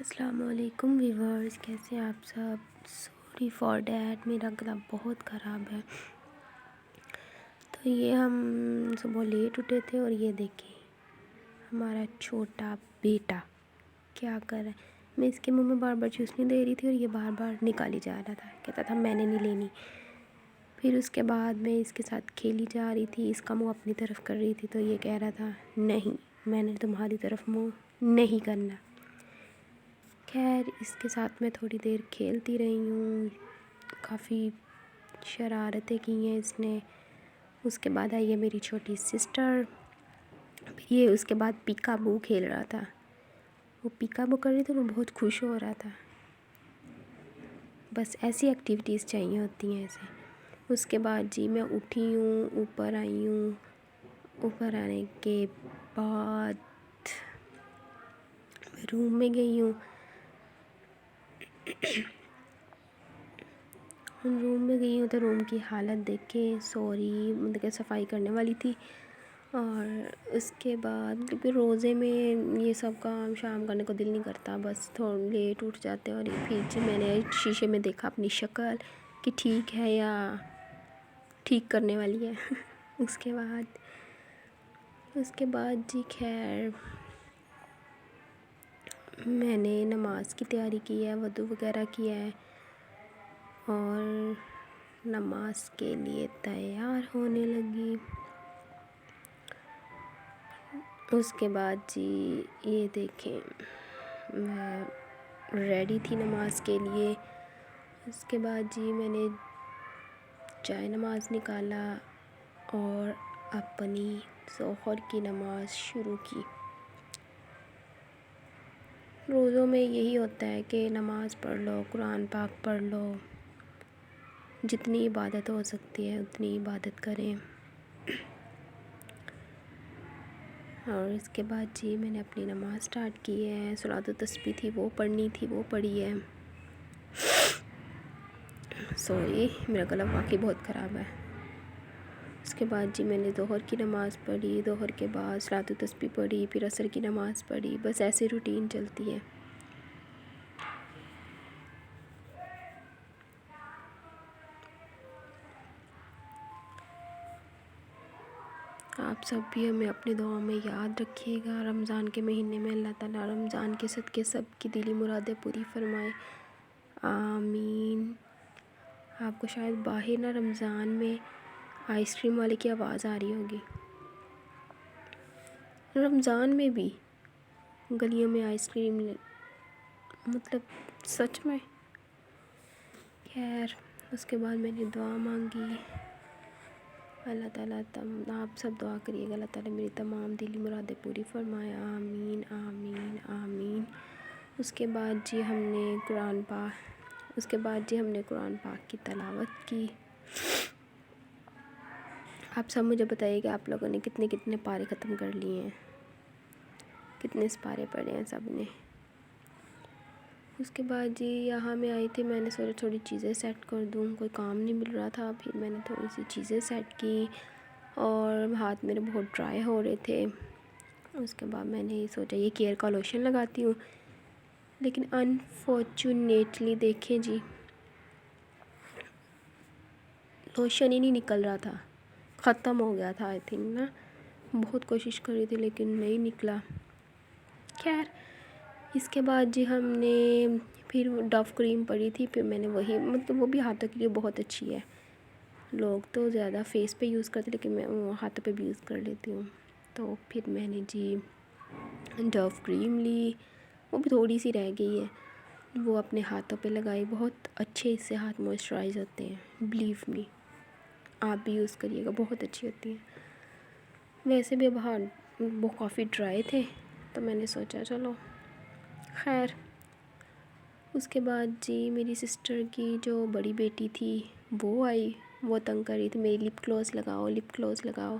السلام علیکم ویورز، کیسے ہیں آپ سب؟ سوری فار دیٹ، میرا گلا بہت خراب ہے۔ تو یہ ہم صبح لیٹ اٹھے تھے اور یہ دیکھیں ہمارا چھوٹا بیٹا کیا کر رہا ہے۔ میں اس کے منہ میں بار بار چوسنی دے رہی تھی اور یہ بار بار نکالی جا رہا تھا، کہتا تھا میں نے نہیں لینی۔ پھر اس کے بعد میں اس کے ساتھ کھیلی جا رہی تھی، اس کا منہ اپنی طرف کر رہی تھی تو یہ کہہ رہا تھا نہیں، میں نے تمہاری طرف منہ نہیں کرنا۔ خیر اس کے ساتھ میں تھوڑی دیر کھیلتی رہی ہوں، کافی شرارتیں کی ہیں اس نے۔ اس کے بعد آئی ہے میری چھوٹی سسٹر، یہ اس کے بعد پیکا بو کھیل رہا تھا، وہ پیکا بو کر رہی تھی، وہ بہت خوش ہو رہا تھا۔ بس ایسی ایکٹیویٹیز چاہیے ہوتی ہیں اسے۔ اس کے بعد جی میں اٹھی ہوں، اوپر آئی ہوں، اوپر آنے کے بعد روم میں گئی ہوں۔ تو روم کی حالت دیکھ کے سوری، مطلب کہ صفائی کرنے والی تھی، اور اس کے بعد کیونکہ روزے میں یہ سب کام شام کرنے کو دل نہیں کرتا، بس تھوڑا لیٹ اٹھ جاتے ہیں۔ اور پھر جب میں نے شیشے میں دیکھا اپنی شکل کہ ٹھیک ہے یا ٹھیک کرنے والی ہے اس کے بعد جی خیر میں نے نماز کی تیاری کی ہے، وضو وغیرہ کیا ہے اور نماز کے لیے تیار ہونے لگی۔ اس کے بعد جی یہ دیکھیں میں ریڈی تھی نماز کے لیے۔ اس کے بعد جی میں نے چائے نماز نکالا اور اپنی ظہر کی نماز شروع کی۔ روزوں میں یہی ہوتا ہے کہ نماز پڑھ لو، قرآن پاک پڑھ لو، جتنی عبادت ہو سکتی ہے اتنی عبادت کریں۔ اور اس کے بعد جی میں نے اپنی نماز سٹارٹ کی ہے، صلاۃ التسبیح تھی وہ پڑھنی تھی، وہ پڑھی ہے۔ سوری میرا گلا واقعی بہت خراب ہے۔ اس کے بعد جی میں نے ظہر کی نماز پڑھی، ظہر کے بعد صلاۃ التسبیح پڑھی، پھر عصر کی نماز پڑھی، بس ایسے روٹین چلتی ہے۔ آپ سب بھی ہمیں اپنی دعاؤں میں یاد رکھیے گا۔ رمضان کے مہینے میں اللہ تعالیٰ رمضان کے صدقے سب کی دلی مرادیں پوری فرمائے، آمین۔ آپ کو شاید باہر نا رمضان میں آئس کریم والے کی آواز آ رہی ہوگی، رمضان میں بھی گلیوں میں آئس کریم، مطلب سچ میں۔ خیر اس کے بعد میں نے دعا مانگی، اللہ تعالیٰ آپ سب دعا کریے گا اللہ تعالیٰ میری تمام دلی مرادیں پوری فرمائے، آمین آمین آمین۔ اس کے بعد جی ہم نے قرآن پاک کی تلاوت کی۔ آپ سب مجھے بتائیے کہ آپ لوگوں نے کتنے پارے ختم کر لیے ہیں، کتنے سپارے پڑھے ہیں سب نے۔ اس کے بعد جی یہاں میں آئی تھی، میں نے سوچا تھوڑی چیزیں سیٹ کر دوں، کوئی کام نہیں مل رہا تھا، پھر میں نے تھوڑی سی چیزیں سیٹ کی اور ہاتھ میرے بہت ڈرائی ہو رہے تھے۔ اس کے بعد میں نے سوچا یہ کیئر کا لوشن لگاتی ہوں، لیکن انفارچونیٹلی دیکھیں جی لوشن ہی نہیں نکل رہا تھا، ختم ہو گیا تھا آئی تھنک نا۔ بہت کوشش کر رہی تھی لیکن نہیں نکلا۔ خیر اس کے بعد جی ہم نے پھر ڈو کریم پڑی تھی، پھر میں نے وہی، مطلب وہ بھی ہاتھوں کے لیے بہت اچھی ہے، لوگ تو زیادہ فیس پہ یوز کرتے لیکن میں ہاتھوں پہ بھی یوز کر لیتی ہوں۔ تو پھر میں نے جی ڈو کریم لی، وہ بھی تھوڑی سی رہ گئی ہے، وہ اپنے ہاتھوں پہ لگائی، بہت اچھے اس سے ہاتھ موئسچرائز ہوتے ہیں، بلیو می آپ بھی یوز کریے گا، بہت اچھی ہوتی ہے۔ ویسے بھی اب ہاتھ وہ کافی ڈرائی تھے تو میں نے سوچا چلو خیر۔ اس کے بعد جی میری سسٹر کی جو بڑی بیٹی تھی وہ آئی، وہ تنگ کر رہی تھی میری لپ گلوز لگاؤ لپ گلوز لگاؤ،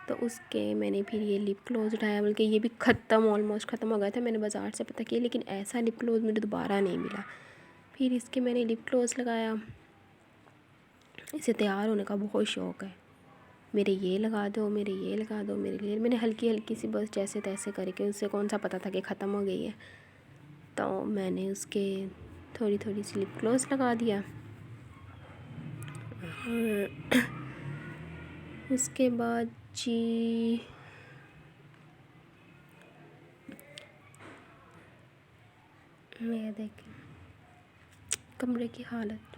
تو اس کے میں نے پھر یہ لپ گلوز اٹھایا، بلکہ یہ بھی آلموسٹ ختم ہو گیا تھا، میں نے بازار سے پتہ کیا لیکن ایسا لپ گلوز مجھے دوبارہ نہیں ملا۔ پھر اس کے میں نے لپ گلوز لگایا، اسے تیار ہونے کا بہت شوق ہے، میرے یہ لگا دو میرے یہ لگا دو میرے لیے، میں نے ہلکی سی بس جیسے تیسے کر کے، اس سے کون سا پتہ تھا کہ ختم ہو گئی ہے، تو میں نے اس کے تھوڑی تھوڑی سی لپ گلوز لگا دیا، اور اس کے بعد جی یہ دیکھیں کمرے کی حالت۔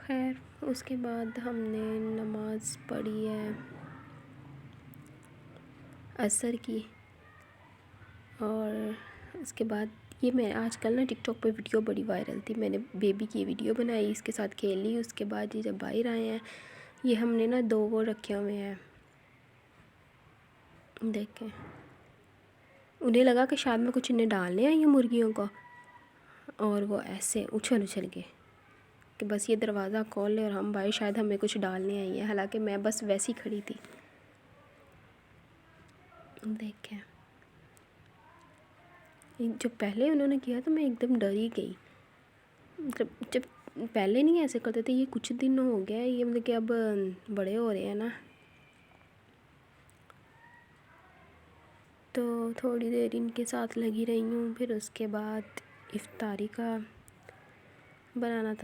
خیر اس کے بعد ہم نے نماز پڑھی ہے عصر کی، اور اس کے بعد یہ میں آج کل نا ٹک ٹاک پہ ویڈیو بڑی وائرل تھی، میں نے بیبی کی ویڈیو بنائی، اس کے ساتھ کھیل لی۔ اس کے بعد یہ جب باہر آئے ہیں، یہ ہم نے نا 2 وہ رکھے ہوئے ہیں، دیکھیں انہیں لگا کہ شاید میں کچھ انہیں ڈالنے آئی ہوں مرغیوں کو، اور وہ ایسے اچھل کے کہ بس یہ دروازہ کھول لے اور ہم باہر، شاید ہمیں کچھ ڈالنے آئی ہیں، حالانکہ میں بس ویسی کھڑی تھی۔ دیکھیں جو پہلے انہوں نے کیا تو میں ایک دم ڈر ہی گئی، جب پہلے نہیں ایسے کرتے تھے، یہ کچھ دن ہو گیا ہے، یہ مطلب کہ اب بڑے ہو رہے ہیں نا، تو تھوڑی دیر ان کے ساتھ لگی رہی ہوں، پھر اس کے بعد افطاری کا بنانا تھا۔